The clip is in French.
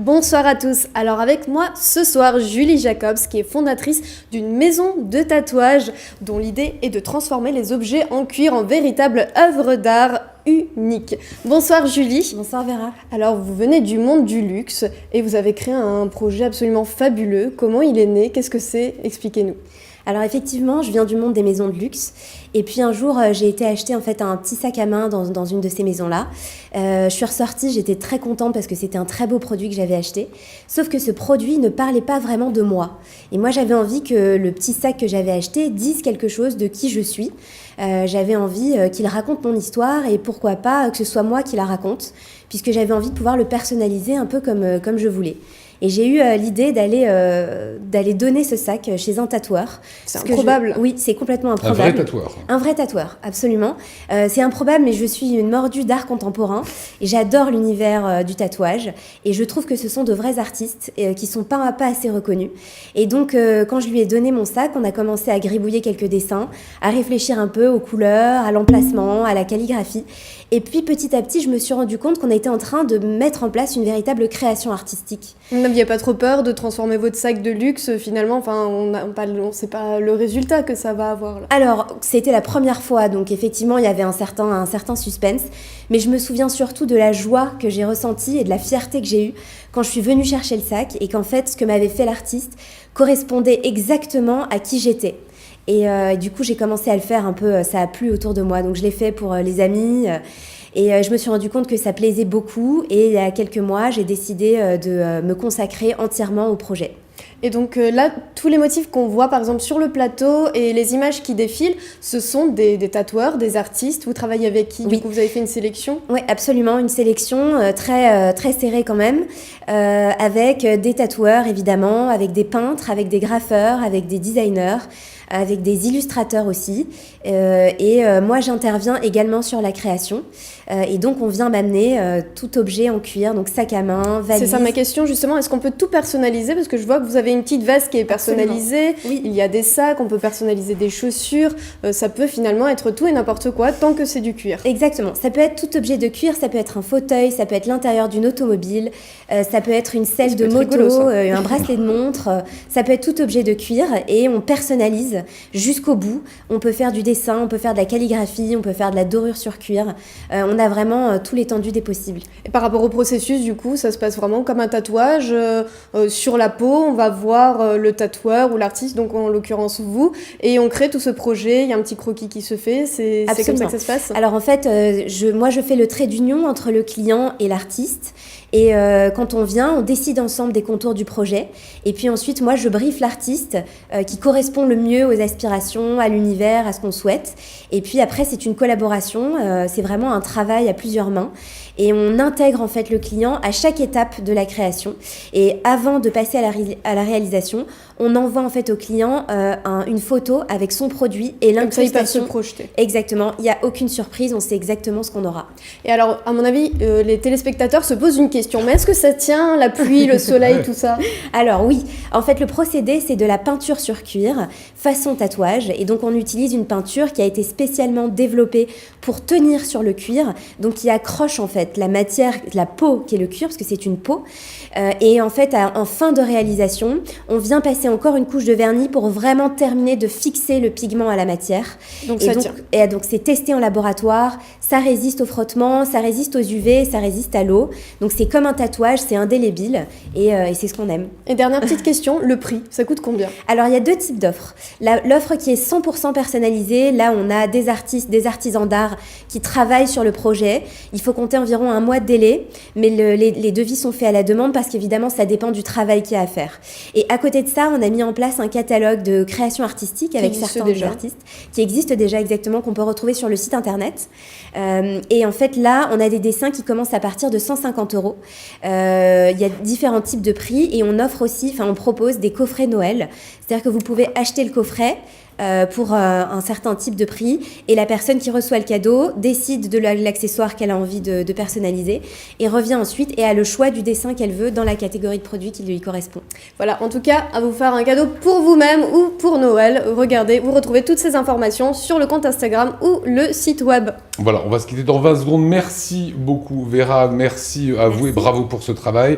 Bonsoir à tous. Alors avec moi ce soir Julie Jacobs qui est fondatrice d'une maison de tatouage dont l'idée est de transformer les objets en cuir en véritables œuvres d'art uniques. Bonsoir Julie. Bonsoir Vera. Alors vous venez du monde du luxe et vous avez créé un projet absolument fabuleux. Comment il est né? Qu'est-ce que c'est? Expliquez-nous. Alors effectivement, je viens du monde des maisons de luxe et puis un jour j'ai été acheter en fait un petit sac à main dans une de ces maisons-là. Je suis ressortie, j'étais très contente parce que c'était un très beau produit que j'avais acheté. Sauf que ce produit ne parlait pas vraiment de moi. Et moi j'avais envie que le petit sac que j'avais acheté dise quelque chose de qui je suis. J'avais envie qu'il raconte mon histoire et pourquoi pas que ce soit moi qui la raconte, puisque j'avais envie de pouvoir le personnaliser un peu comme je voulais. Et j'ai eu l'idée d'aller donner ce sac chez un tatoueur. C'est improbable. Oui, c'est complètement improbable. Un vrai tatoueur. Un vrai tatoueur, absolument. C'est improbable, mais je suis une mordue d'art contemporain et j'adore l'univers du tatouage. Et je trouve que ce sont de vrais artistes qui sont pas assez reconnus. Et donc, quand je lui ai donné mon sac, on a commencé à gribouiller quelques dessins, à réfléchir un peu aux couleurs, à l'emplacement, à la calligraphie. Et puis, petit à petit, je me suis rendu compte qu'on était en train de mettre en place une véritable création artistique. Vous n'aviez pas trop peur de transformer votre sac de luxe finalement? Enfin, on ne sait pas le résultat que ça va avoir là. Alors, c'était la première fois, donc effectivement, il y avait un certain suspense. Mais je me souviens surtout de la joie que j'ai ressentie et de la fierté que j'ai eue quand je suis venue chercher le sac et qu'en fait, ce que m'avait fait l'artiste correspondait exactement à qui j'étais. Et du coup, j'ai commencé à le faire un peu, ça a plu autour de moi. Donc, je l'ai fait pour les amis. Et je me suis rendu compte que ça plaisait beaucoup. Et il y a quelques mois, j'ai décidé de me consacrer entièrement au projet. Et donc là, tous les motifs qu'on voit par exemple sur le plateau et les images qui défilent, ce sont des tatoueurs, des artistes. Vous travaillez avec qui? Oui. Du coup, vous avez fait une sélection? Oui, absolument, une sélection très serrée quand même, avec des tatoueurs évidemment, avec des peintres, avec des graffeurs, avec des designers, avec des illustrateurs aussi. Moi, j'interviens également sur la création. Et donc, on vient m'amener tout objet en cuir, donc sac à main, valise. C'est ça ma question justement, est-ce qu'on peut tout personnaliser? Parce que je vois que vous avez une petite veste qui est personnalisée, oui. Il y a des sacs, on peut personnaliser des chaussures, ça peut finalement être tout et n'importe quoi tant que c'est du cuir. Exactement, ça peut être tout objet de cuir, ça peut être un fauteuil, ça peut être l'intérieur d'une automobile, ça peut être une selle de moto, rigolo, un bracelet de montre, ça peut être tout objet de cuir et on personnalise jusqu'au bout. On peut faire du dessin, on peut faire de la calligraphie, on peut faire de la dorure sur cuir, on a vraiment tout l'étendue des possibles. Et par rapport au processus, du coup, ça se passe vraiment comme un tatouage sur la peau, on va voir le tatoueur ou l'artiste, donc en l'occurrence vous, et on crée tout ce projet, il y a un petit croquis qui se fait, c'est comme ça que ça se passe? Alors en fait, moi je fais le trait d'union entre le client et l'artiste. Et quand on vient, on décide ensemble des contours du projet. Et puis ensuite, moi, je briefe l'artiste qui correspond le mieux aux aspirations, à l'univers, à ce qu'on souhaite. Et puis après, c'est une collaboration. C'est vraiment un travail à plusieurs mains. Et on intègre en fait le client à chaque étape de la création. Et avant de passer à la réalisation, on envoie en fait au client une photo avec son produit et l'incrustation. Comme ça, il peut se projeter. Exactement. Il n'y a aucune surprise. On sait exactement ce qu'on aura. Et alors, à mon avis, les téléspectateurs se posent une question. Mais est-ce que ça tient, la pluie, le soleil, tout ça? Alors oui, en fait le procédé c'est de la peinture sur cuir façon tatouage et donc on utilise une peinture qui a été spécialement développée pour tenir sur le cuir, donc qui accroche en fait la matière, la peau qui est le cuir parce que c'est une peau et en fait en fin de réalisation on vient passer encore une couche de vernis pour vraiment terminer de fixer le pigment à la matière. Donc ça tient. Et donc c'est testé en laboratoire, ça résiste au frottement, ça résiste aux UV, ça résiste à l'eau, donc c'est comme un tatouage, c'est indélébile et c'est ce qu'on aime. Et dernière petite question, le prix, ça coûte combien? Alors il y a deux types d'offres. L'offre qui est 100% personnalisée, là on a des artistes, des artisans d'art qui travaillent sur le projet. Il faut compter environ un mois de délai, mais les devis sont faits à la demande parce qu'évidemment ça dépend du travail qu'il y a à faire. Et à côté de ça, on a mis en place un catalogue de création artistique avec certains artistes qui existent déjà exactement, qu'on peut retrouver sur le site internet. Et en fait là, on a des dessins qui commencent à partir de 150 €. Il y a différents types de prix et on propose des coffrets Noël. C'est-à-dire que vous pouvez acheter le coffret pour un certain type de prix et la personne qui reçoit le cadeau décide de l'accessoire qu'elle a envie de personnaliser et revient ensuite et a le choix du dessin qu'elle veut dans la catégorie de produit qui lui correspond. Voilà, en tout cas, à vous faire un cadeau pour vous-même ou pour Noël. Regardez, vous retrouvez toutes ces informations sur le compte Instagram ou le site web. Voilà, on va se quitter dans 20 secondes. Merci beaucoup Vera, merci à vous et bravo pour ce travail.